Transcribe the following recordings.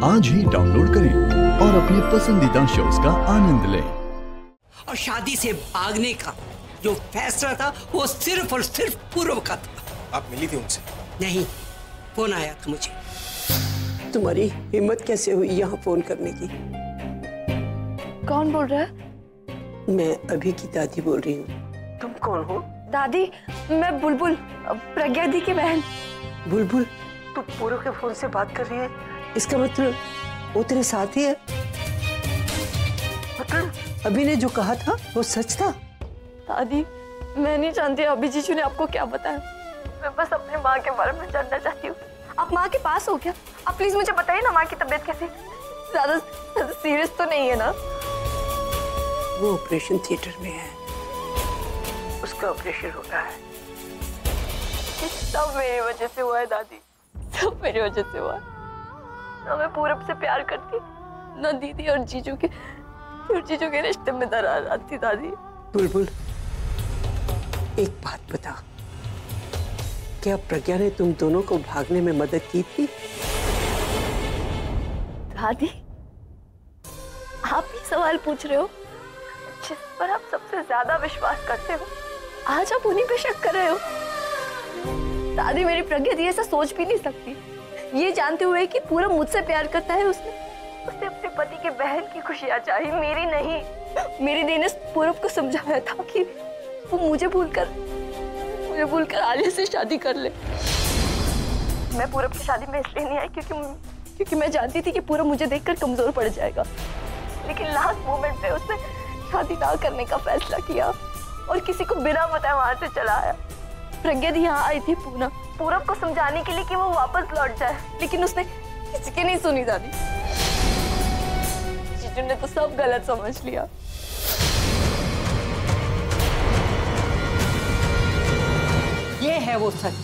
आज ही डाउनलोड करें और अपने पसंदीदा शोज का आनंद लें। और शादी से भागने का जो फैसला था वो सिर्फ और सिर्फ पूर्व का था। आप मिली थी उनसे? नहीं, फोन आया था मुझे। तुम्हारी हिम्मत कैसे हुई यहाँ फोन करने की? कौन बोल रहा है? मैं अभी की दादी बोल रही हूँ। तुम कौन हो? दादी, मैं बुलबुल, प्रज्ञा दी की बहन। बुलबुल, तू पूर्व के फोन से बात कर रही है? इसका मतलब वो तेरे साथ ही है? मतलब अभी ने जो कहा था वो सच था? दादी, मैं नहीं जानती अभी जीजू ने आपको क्या बताया। मैं बस अपनी माँ के बारे में जानना चाहती हूँ। आप माँ के पास हो क्या? आप प्लीज मुझे बताइए ना, माँ की तबीयत कैसी? ज्यादा सीरियस तो नहीं है ना? वो ऑपरेशन थिएटर में है, उसका ऑपरेशन हो रहा है। सब मेरी वजह से हुआ है दादी, सब मेरी वजह से हुआ है। ना मैं पूरब से प्यार करती, ना दीदी और जीजू के रिश्ते में दरार आती। दादी बुलबुल, एक बात बता, क्या प्रज्ञा ने तुम दोनों को भागने में मदद की थी? दादी, आप ही सवाल पूछ रहे हो जिस पर आप सबसे ज्यादा विश्वास करते हो, आज आप उन्हीं पे शक कर रहे हो। दादी, मेरी प्रज्ञा दी ऐसा सोच भी नहीं सकती, ये जानते हुए कि पूरा मुझसे प्यार करता है। उसने अपने पति के बहन की खुशियां चाही, मेरी नहीं। मेरी दी ने पूरब को समझाया था कि वो मुझे भूलकर आलिया से शादी कर ले। मैं पूरब की शादी में इसलिए नहीं आई क्योंकि मैं जानती थी कि पूरब मुझे देखकर कमजोर पड़ जाएगा। लेकिन लास्ट मोमेंट पे उसने शादी ना करने का फैसला किया और किसी को बिना बताए वहां से चला आया। प्रज्ञा दी यहाँ आई थी पूरब को समझाने के लिए कि वो वापस लौट जाए, लेकिन उसने किसी की नहीं सुनी। दादी, जीजू ने तो सब गलत समझ लिया। ये है वो सच,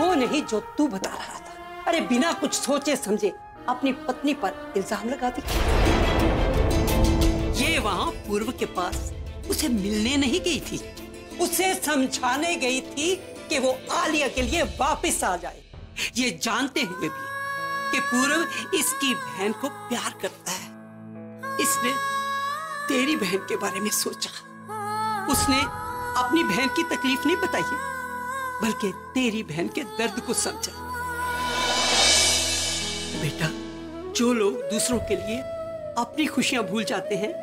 वो नहीं जो तू बता रहा था। अरे बिना कुछ सोचे समझे अपनी पत्नी पर इल्जाम लगा दी। ये वहां पूर्व के पास उसे मिलने नहीं गई थी, उसे समझाने गई थी कि वो आलिया के लिए वापस आ जाए, ये जानते हुए भी कि पूर्व इसकी बहन को प्यार करता है। इसने तेरी बहन के बारे में सोचा, उसने अपनी बहन की तकलीफ नहीं बताई है, बल्कि तेरी बहन के दर्द को समझा। बेटा, जो लोग दूसरों के लिए अपनी खुशियां भूल जाते हैं,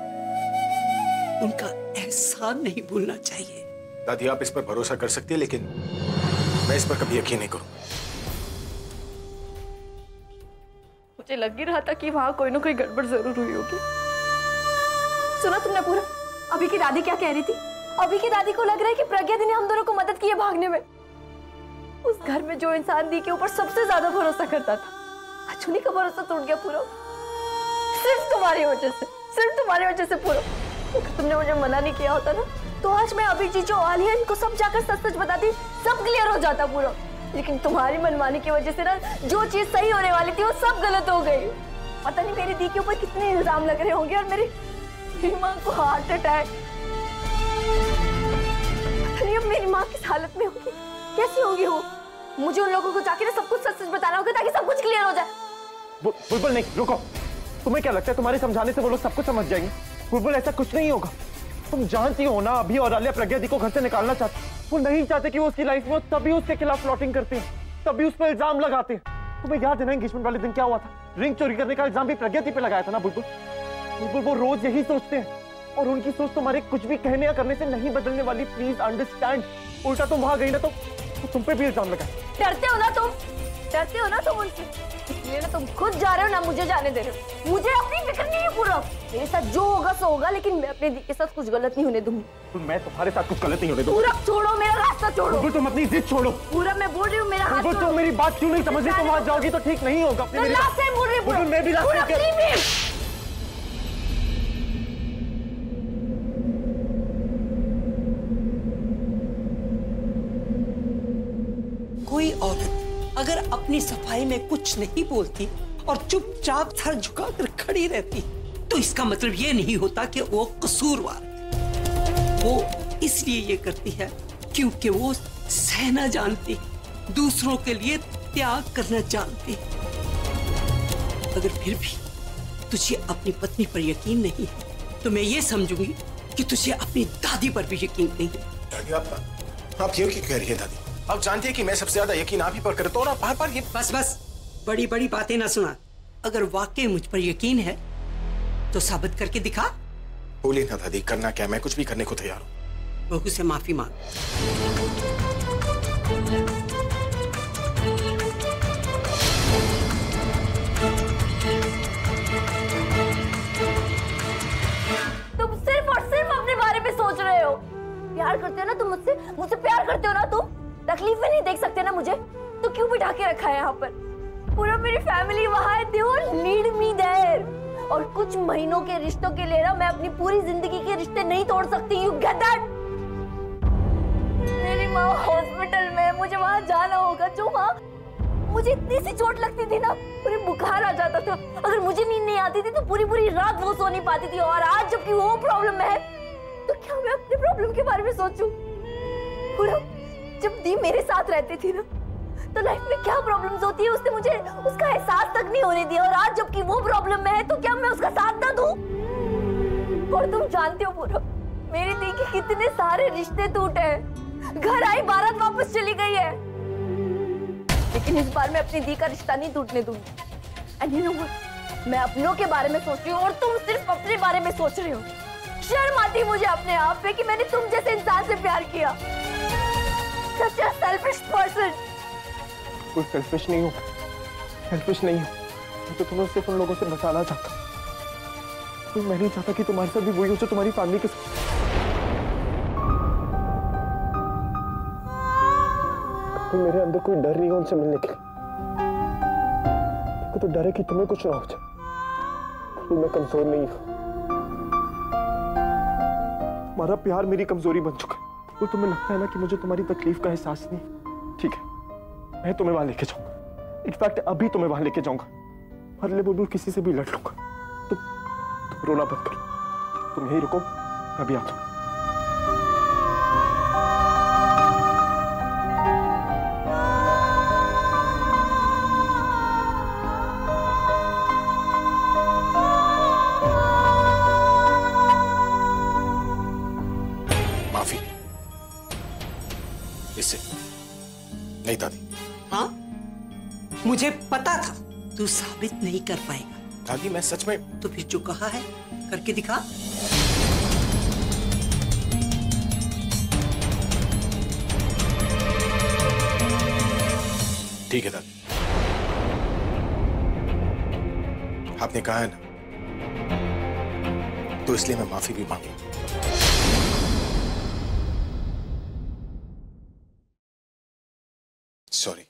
उनका एहसान नहीं भूलना चाहिए। दादी, आप इस पर भरोसा कर सकती है, लेकिन मैं इस पर कभी यकीन नहीं करूं। मुझे लग ही रहा था कि वहां कोई ना कोई गड़बड़ जरूर हुई होगी। सुना तुमने पूरा अभी की दादी क्या कह रही थी? अभी की दादी को लग रहा है कि प्रज्ञा दी ने हम दोनों को मदद की है भागने में। उस घर में जो इंसान दी के ऊपर सबसे ज्यादा भरोसा करता था, आज उन्हीं का भरोसा टूट गया पूरा। सिर्फ तुम्हारी वजह से पूरा। तुमने मुझे मना नहीं किया होता ना, तो आज मैं अभी जीजू आलिया इनको सब जाकर सच बताती, सब क्लियर हो जाता पूरा। लेकिन तुम्हारी मनमानी की वजह से ना, जो चीज सही होने वाली थी वो सब गलत हो गई। पता नहीं मेरी दी के ऊपर कितने इल्जाम लग रहे होंगे, और मेरी माँ को हार्ट अटैक। अब मेरी माँ किस हालत में होगी, कैसी होगी वो? मुझे उन लोगों को जाके ना सब कुछ सच बताना होगा ताकि सब कुछ क्लियर हो जाए। बुलबुल, नहीं, रुको। तुम्हें क्या लगता है तुम्हारे समझाने से वो लोग सब कुछ समझ जाएंगे? बुलबुल, ऐसा कुछ नहीं होगा। तुम जानती हो ना, अभी और आलिया प्रज्ञा दी को घर से निकालना चाहते, वो नहीं चाहते कि वो उसकी लाइफ में, तभी उसके खिलाफ प्लॉटिंग करते हैं, तभी उस पर इल्जाम लगाते हैं। तुम्हें याद है ना एंगेजमेंट वाले दिन क्या हुआ था? रिंग चोरी करने का इल्जाम भी प्रज्ञा दी पे लगाया था ना बुलबुल। वो रोज यही सोचते हैं, और उनकी सोच तुम्हारे कुछ भी कहने या करने से नहीं बदलने वाली। Please understand. उल्टा तुम वहां गई ना तो तुम पे भी इल्जाम लगा। डरते हो ना तुम उनसे, इसलिए ना तुम खुद जा रहे हो ना मुझे जाने दे रहे हो। मुझे अपनी फिक्र नहीं है पूरा, मेरे साथ जो होगा सो होगा, लेकिन मैं अपने दी के साथ कुछ गलत नहीं होने दूंगी। मैं तुम्हारे साथ कुछ गलत नहीं होने दूंगा। पूरा छोड़ो, मेरा रास्ता छोड़ो। तुम अपनी जिद छोड़ो। पूरा मैं बोल रही हूँ, मेरा हाथ छोड़ो। तुम मेरी बात क्यों नहीं समझ रही? तुम वहां जाओगी तो ठीक नहीं होगा। मैं लास्ट टाइम बोल रही हूँ, मैं भी लास्ट टाइम। कोई औरत अगर अपनी सफाई में कुछ नहीं बोलती और चुपचाप सर झुकाकर खड़ी रहती, तो इसका मतलब ये नहीं होता कि वो कसूरवार है। वो इसलिए ये करती है क्योंकि वो सहना जानती, दूसरों के लिए त्याग करना जानती। अगर फिर भी तुझे अपनी पत्नी पर यकीन नहीं है तो मैं ये समझूंगी कि तुझे अपनी दादी पर भी यकीन नहीं है। दादी आप ये क्यों कह रही है दादी? आप जानती है कि मैं सबसे ज्यादा यकीन आप ही पर करता हूँ ना, बार बार ये। बस बस, बड़ी बड़ी बातें ना सुना। अगर वाकई मुझ पर यकीन है तो साबित करके दिखा। बोलिए ना दादी, करना क्या? मैं कुछ भी करने को तैयार हूँ। बहू से माफी मांग। तुम सिर्फ और सिर्फ अपने बारे में सोच रहे हो। प्यार करते हो ना तुम मुझसे, मुझसे प्यार करते हो ना तुम। तकलीफ में नहीं देख सकते ना मुझे, तो क्यों बिठा के रखा है यहाँ पर? पूरा मेरी फैमिली वहाँ है, they all need me there। और कुछ महीनों के रिश्तों के लिए ना मैं अपनी पूरी जिंदगी के रिश्ते नहीं तोड़ सकती। You get that? मेरी माँ हॉस्पिटल में, मुझे वहाँ जाना होगा। जो वहाँ मुझे इतनी सी चोट लगती थी ना, पूरी बुखार आ जाता था। अगर मुझे नींद नहीं आती थी तो पूरी पूरी रात वो सो नहीं पाती थी। और आज जबकि वो प्रॉब्लम है तो क्या मैं अपने प्रॉब्लम के बारे में सोचूं? पूरा जब दी मेरे साथ रहती थी ना तो लाइफ में क्या प्रॉब्लम्स होती है उसने मुझे उसका एहसास तक नहीं होने दिया। और आज जबकि वो प्रॉब्लम में है तो क्या मैं उसका साथ ना दूं? और तुम जानते हो पूरा, मेरी दी के कितने सारे रिश्ते टूटे हैं। घर आई बारात वापस चली गई है, लेकिन इस बार मैं अपनी दी का रिश्ता नहीं टूटने दूंगी। एंड यू नो व्हाट, मैं अपनों के बारे में सोच रही हूँ और तुम सिर्फ अपने बारे में सोच रहे हो। शर्म आती मुझे अपने आप पे कि मैंने तुम जैसे इंसान से प्यार किया। Such a selfish person। कोई सेल्फिश नहीं हूँ, सेल्फिश नहीं हूँ। मैं तो तुम्हें सिर्फ उन लोगों से बचाना चाहता हूँ। तो मैं नहीं चाहता कि तुम्हारे साथ भी वही हो जो तुम्हारी फैमिली के साथ। तो मेरे अंदर कोई डर नहीं है उनसे मिलने के लिए। मेरे को तो डर है कि तुम्हें कुछ ना हो जाए। मैं कमजोर नहीं हूँ, हमारा प्यार मेरी कमजोरी बन चुका है। तो तुम्हें लगता है ना कि मुझे तुम्हारी तकलीफ का एहसास नहीं। ठीक है, मैं तुम्हें वहां लेके जाऊंगा। इनफैक्ट अभी तुम्हें वहां लेके जाऊंगा। हरले बुलबुल किसी से भी लड़ लूंगा। तुम रोना बंद करो, तुम यहीं रुको, मैं अभी आता हूं। माफी। इससे नहीं दादी। हाँ, मुझे पता था तू साबित नहीं कर पाएगा। दादी मैं सच में। तो फिर जो कहा है करके दिखा। ठीक है दादी, आपने कहा है ना, तो इसलिए मैं माफी भी मांगू। सॉरी।